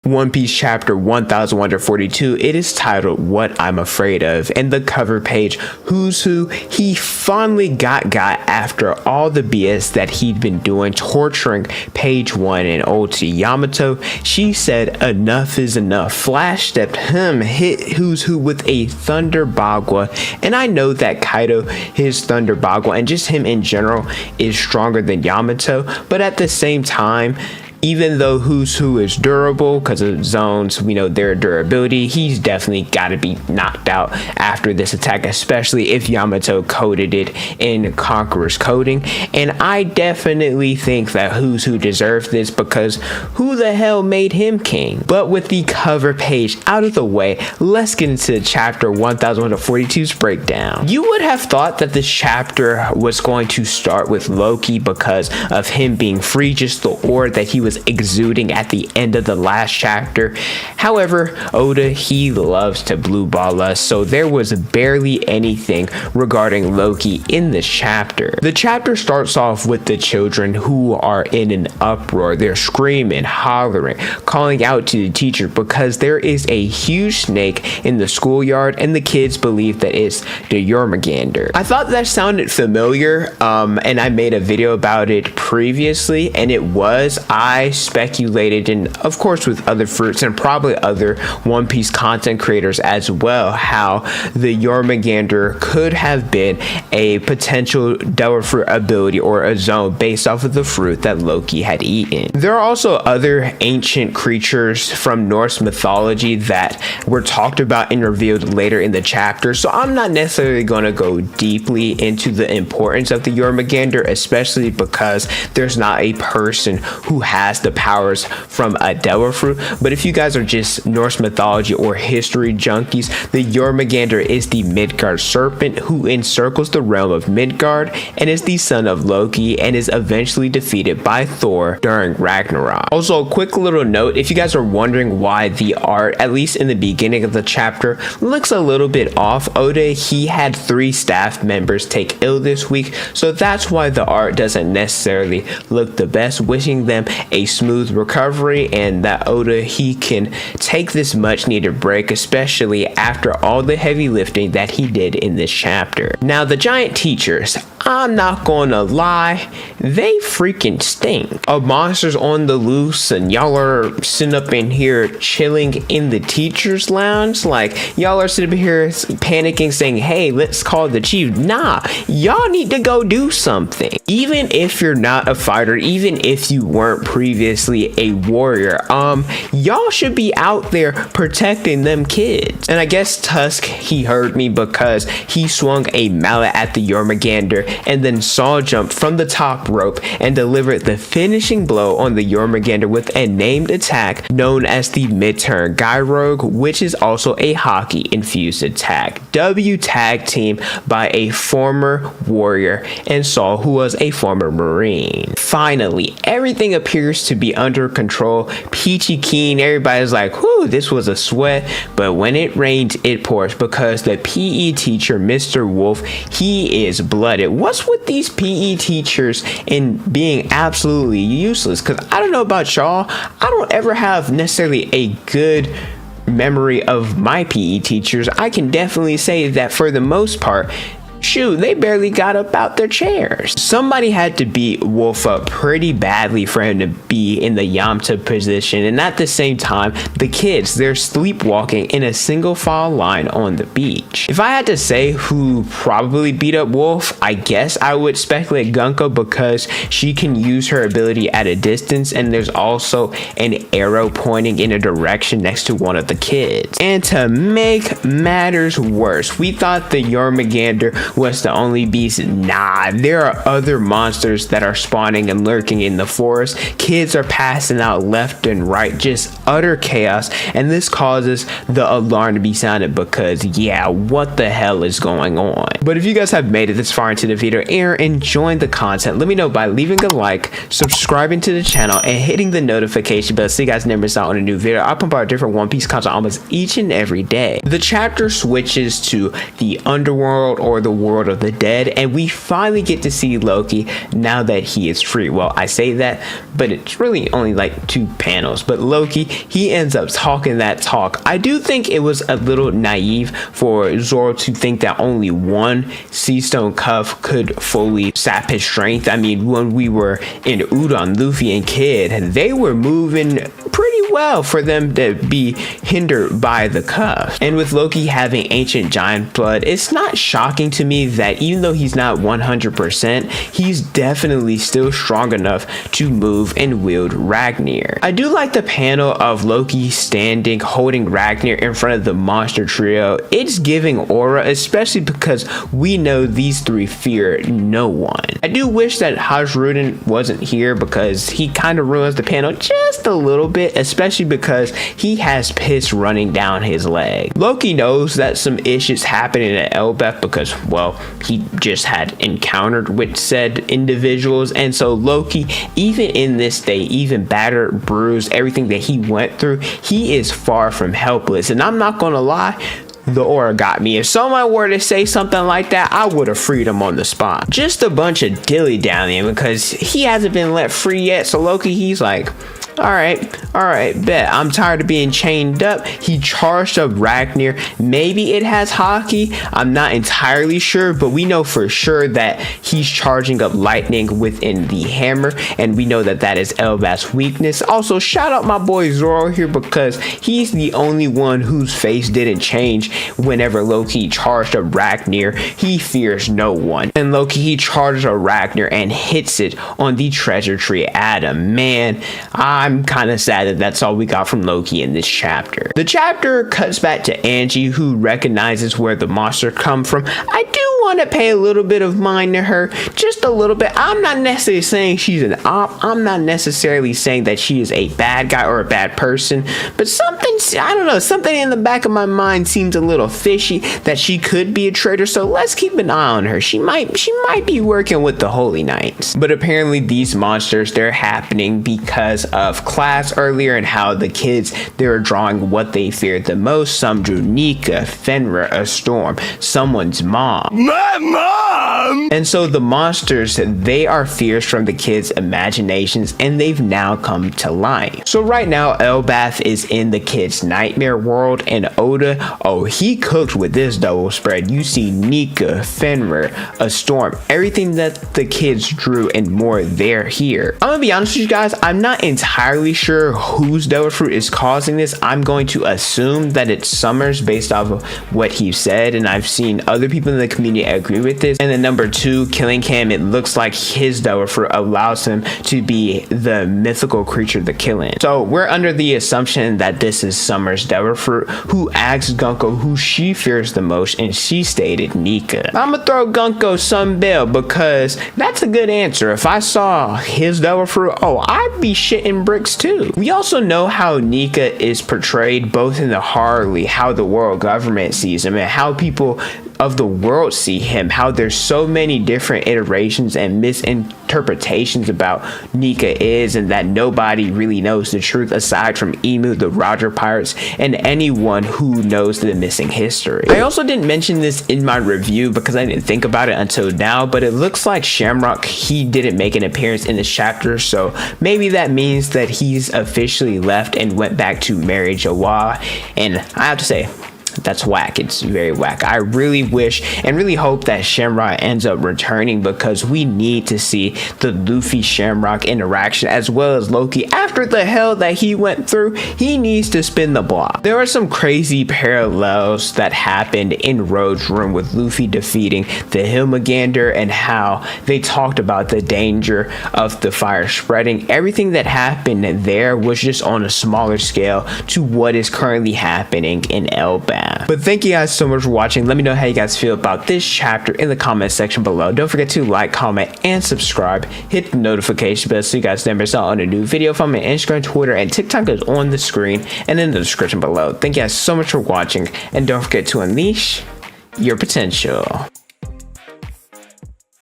One Piece chapter 1142, it is titled What I'm Afraid Of, and the cover page, who's who, he finally got after all the BS that he'd been doing, torturing page 1 and old to Yamato. She said enough is enough, flash stepped him, hit who's who with a Thunder Bagua, and I know that Kaido, his Thunder Bagua, and just him in general is stronger than Yamato, but at the same time, even though who's who is durable because of zones, we know their durability, he's definitely got to be knocked out after this attack, especially if Yamato coded it in Conqueror's coding. And I definitely think that who's who deserved this, because who the hell made him king? But with the cover page out of the way, let's get into chapter 1142's breakdown. You would have thought that this chapter was going to start with Loki because of him being free, just the ore that he was exuding at the end of the last chapter. However, Oda, he loves to blue ball us, so there was barely anything regarding Loki in this chapter. The chapter starts off with the children who are in an uproar. They're screaming, hollering, calling out to the teacher because there is a huge snake in the schoolyard and the kids believe that it's the Jormungandr. I thought that sounded familiar, and I made a video about it previously, and it was. I speculated, and of course with other fruits and probably other One Piece content creators as well, how the Jormungandr could have been a potential devil fruit ability or a zone based off of the fruit that Loki had eaten. There are also other ancient creatures from Norse mythology that were talked about and revealed later in the chapter, so I'm not necessarily going to go deeply into the importance of the Jormungandr, especially because there's not a person who has the powers from a devil fruit. But if you guys are just Norse mythology or history junkies, the Jormungandr is the Midgard serpent who encircles the realm of Midgard and is the son of Loki and is eventually defeated by Thor during Ragnarok. Also, a quick little note, if you guys are wondering why the art, at least in the beginning of the chapter, looks a little bit off, Oda, he had 3 staff members take ill this week, so that's why the art doesn't necessarily look the best. Wishing them a smooth recovery and that Oda, he can take this much needed break, especially after all the heavy lifting that he did in this chapter. Now, the giant teachers, I'm not gonna lie, they freaking stink. A monster's on the loose and y'all are sitting up in here chilling in the teacher's lounge. Like, y'all are sitting up here panicking saying, hey, let's call the chief. Nah, y'all need to go do something. Even if you're not a fighter, even if you weren't previously a warrior, y'all should be out there protecting them kids. And I guess Tusk, he heard me because he swung a mallet at the Jormungandr and then saw jump from the top rope and delivered the finishing blow on the Jormungandr with a named attack known as the mid-turn Gyrogue, which is also a hockey infused attack. W tag team by a former warrior and Saul, who was a former marine. Finally, everything appears to be under control, peachy keen. Everybody's like, whew, this was a sweat, but when it rains it pours, because the PE teacher, Mr. Wolf, he is blooded. What's with these PE teachers and being absolutely useless? Because I don't know about y'all, I don't ever have necessarily a good memory of my PE teachers. I can definitely say that for the most part, shoot, they barely got up out their chairs. Somebody had to beat Wolf up pretty badly for him to be in the Yamcha position, and at the same time, the kids, they're sleepwalking in a single file line on the beach. If I had to say who probably beat up Wolf, I guess I would speculate Gunko, because she can use her ability at a distance, and there's also an arrow pointing in a direction next to one of the kids. And to make matters worse, we thought the Jormungandr was the only beast. Nah, there are other monsters that are spawning and lurking in the forest. Kids are passing out left and right, just utter chaos, and this causes the alarm to be sounded because, yeah, what the hell is going on? But if you guys have made it this far into the video and are enjoying the content, let me know by leaving a like, subscribing to the channel, and hitting the notification bell so you guys never miss out on a new video. I pump out different One Piece content almost each and every day. The chapter switches to the underworld, or the world of the dead, and we finally get to see Loki now that he is free. Well, I say that, but it's really only like 2 panels. But Loki, he ends up talking that talk. I do think it was a little naive for Zoro to think that only one Sea Stone cuff could fully sap his strength. I mean, when we were in Udon, Luffy and Kid, they were moving pretty well for them to be hindered by the cuff. And with Loki having ancient giant blood, it's not shocking to me that even though he's not 100%, he's definitely still strong enough to move and wield Ragnir. I do like the panel of Loki standing holding Ragnir in front of the monster trio. It's giving aura, especially because we know these 3 fear no one. I do wish that Hajruden wasn't here because he kind of ruins the panel just a little bit, especially because he has piss running down his leg. Loki knows that some issues happening at Elbaph because, well, he just had encountered with said individuals, and so Loki, even in this state, even battered, bruised, everything that he went through, he is far from helpless. And I'm not gonna lie, the aura got me. If someone were to say something like that, I would have freed him on the spot. Just a bunch of dilly-dallying because he hasn't been let free yet. So Loki, he's like, all right, bet. I'm tired of being chained up. He charged up Ragnir. Maybe it has hockey. I'm not entirely sure, but we know for sure that he's charging up lightning within the hammer, and we know that that is Elbaph's weakness. Also, shout out my boy Zoro here because he's the only one whose face didn't change whenever Loki charged up Ragnir. He fears no one. And Loki, he charges up Ragnir and hits it on the treasure tree Adam. Man, I'm kind of sad that that's all we got from Loki in this chapter. The chapter cuts back to Angie, who recognizes where the monster come from. I do want to pay a little bit of mind to her, just a little bit. I'm not necessarily saying she's an op. I'm not necessarily saying that she is a bad guy or a bad person, but something, I don't know, something in the back of my mind seems a little fishy that she could be a traitor. So let's keep an eye on her. She might be working with the Holy Knights. But apparently these monsters, they're happening because of class earlier and how the kids, they were drawing what they feared the most. Some drew Nika, Fenrir, a storm, someone's mom. My mom! And so the monsters, they are fears from the kids' imaginations, and they've now come to life. So right now, Elbaph is in the kids' nightmare world, and Oda, oh, he cooked with this double spread. You see Nika, Fenrir, a storm, everything that the kids drew and more, they're here. I'm gonna be honest with you guys, I'm not entirely sure whose devil fruit is causing this. I'm going to assume that it's Summers based off of what he said, and I've seen other people in the community agree with this. And then number 2, Killingham, it looks like his devil fruit allows him to be the mythical creature, the Killing. So we're under the assumption that this is Summers' devil fruit, who asked Gunko who she fears the most, and she stated Nika. I'm gonna throw Gunko some bail because that's a good answer. If I saw his devil fruit, oh, I'd be shitting bricks too. We also know how Nika is portrayed both in the Harley, how the world government sees him, and how people of the world see him, how there's so many different iterations and misinterpretations about Nika is, and that nobody really knows the truth aside from Emu, the Roger Pirates, and anyone who knows the missing history. I also didn't mention this in my review because I didn't think about it until now, but it looks like Shamrock, he didn't make an appearance in this chapter, so maybe that means that he's officially left and went back to marry Jawa, and I have to say, that's whack. It's very whack. I really wish and really hope that Shamrock ends up returning because we need to see the Luffy Shamrock interaction as well as Loki. After the hell that he went through, he needs to spin the block. There are some crazy parallels that happened in Road's room with Luffy defeating the Hillmagander and how they talked about the danger of the fire spreading. Everything that happened there was just on a smaller scale to what is currently happening in Elbaph. But thank you guys so much for watching. Let me know how you guys feel about this chapter in the comment section below. Don't forget to like, comment, and subscribe. Hit the notification bell so you guys never miss out on a new video from my Instagram, Twitter, and TikTok is on the screen and in the description below. Thank you guys so much for watching, and don't forget to unleash your potential.